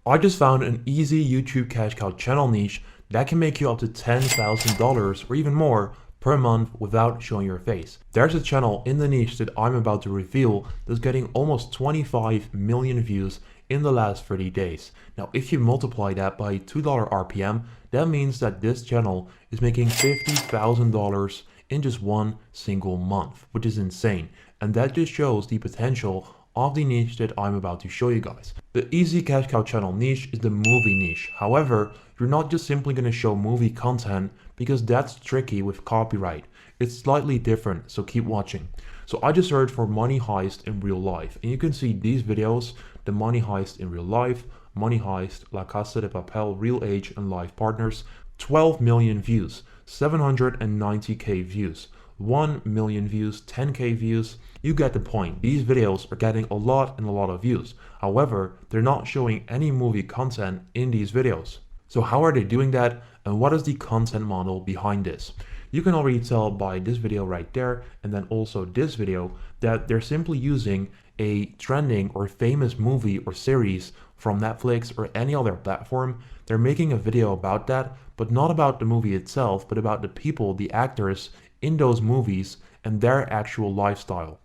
I just found an easy YouTube cash cow channel niche that can make you up to $10,000 or even more per month without showing your face. There's a channel in the niche that I'm about to reveal that's getting almost 25 million views in the last 30 days. Now, if you multiply that by $2 RPM, that means that this channel is making $50,000 in just one single month, which is insane. And that just shows the potential of the niche that I'm about to show you guys. The easy cash cow channel niche is the movie niche. However, you're not just simply going to show movie content because that's tricky with copyright. It's slightly different, so keep watching. So I just searched for money heist in real life, and you can see these videos: the money heist in real life, money heist, La Casa de Papel, real age and life partners, 12 million views, 790k views, 1 million views, 10k views. You get the point. These videos are getting a lot of views. However, they're not showing any movie content in these videos. So how are they doing that, and what is the content model behind this? You can already tell by this video right there, and then also this video, that they're simply using a trending or famous movie or series from Netflix or any other platform. They're making a video about that, but not about the movie itself, but about the people, the actors in those movies and their actual lifestyle.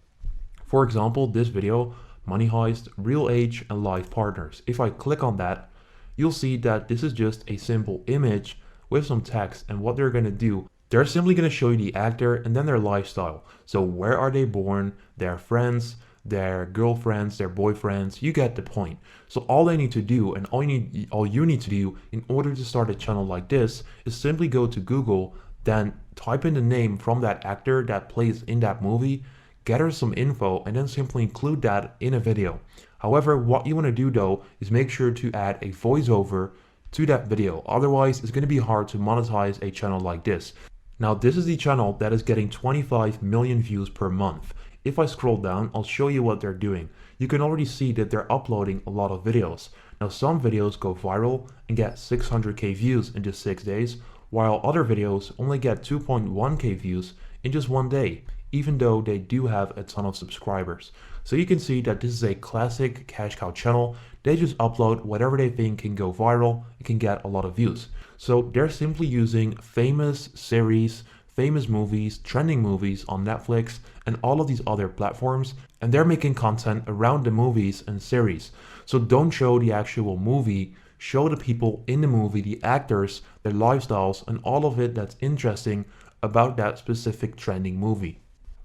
For example, this video, money heist, real age and life partners. If I click on that, you'll see that this is just a simple image with some text, and what they're going to do, they're simply going to show you the actor and then their lifestyle. So where are they born, their friends, their girlfriends, their boyfriends. You get the point. So all they need to do, and all you need to do in order to start a channel like this, is simply go to Google, then type in the name from that actor that plays in that movie, gather some info, and then simply include that in a video. However, what you want to do though is make sure to add a voiceover to that video. Otherwise, it's going to be hard to monetize a channel like this. Now, this is the channel that is getting 25 million views per month. If I scroll down, I'll show you what they're doing. You can already see that they're uploading a lot of videos. Now, some videos go viral and get 600k views in just 6 days, while other videos only get 2.1k views in just one day, even though they do have a ton of subscribers. So you can see that this is a classic cash cow channel. They just upload whatever they think can go viral and can get a lot of views. So they're simply using famous series, famous movies, trending movies on Netflix and all of these other platforms, and they're making content around the movies and series. So don't show the actual movie, show the people in the movie, the actors, their lifestyles, and all of it that's interesting about that specific trending movie.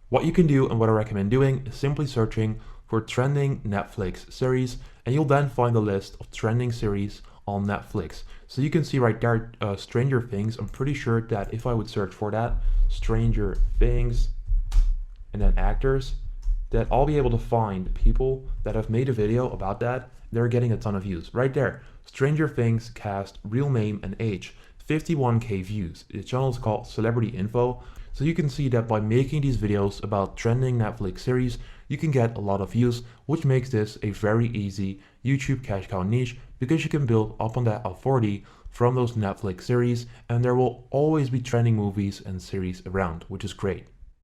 What you can do, and what I recommend doing, is simply searching for trending Netflix series, and you'll then find a list of trending series on Netflix. So you can see right there, Stranger Things. I'm pretty sure that if I would search for that, Stranger Things, and then actors, that I'll be able to find people that have made a video about that. They're getting a ton of views. Right there, Stranger Things cast, real name and age, 51k views. The channel is called Celebrity Info. So you can see that by making these videos about trending Netflix series, you can get a lot of views, which makes this a very easy YouTube cash cow niche, because you can build up on that authority from those Netflix series, and there will always be trending movies and series around, which is great.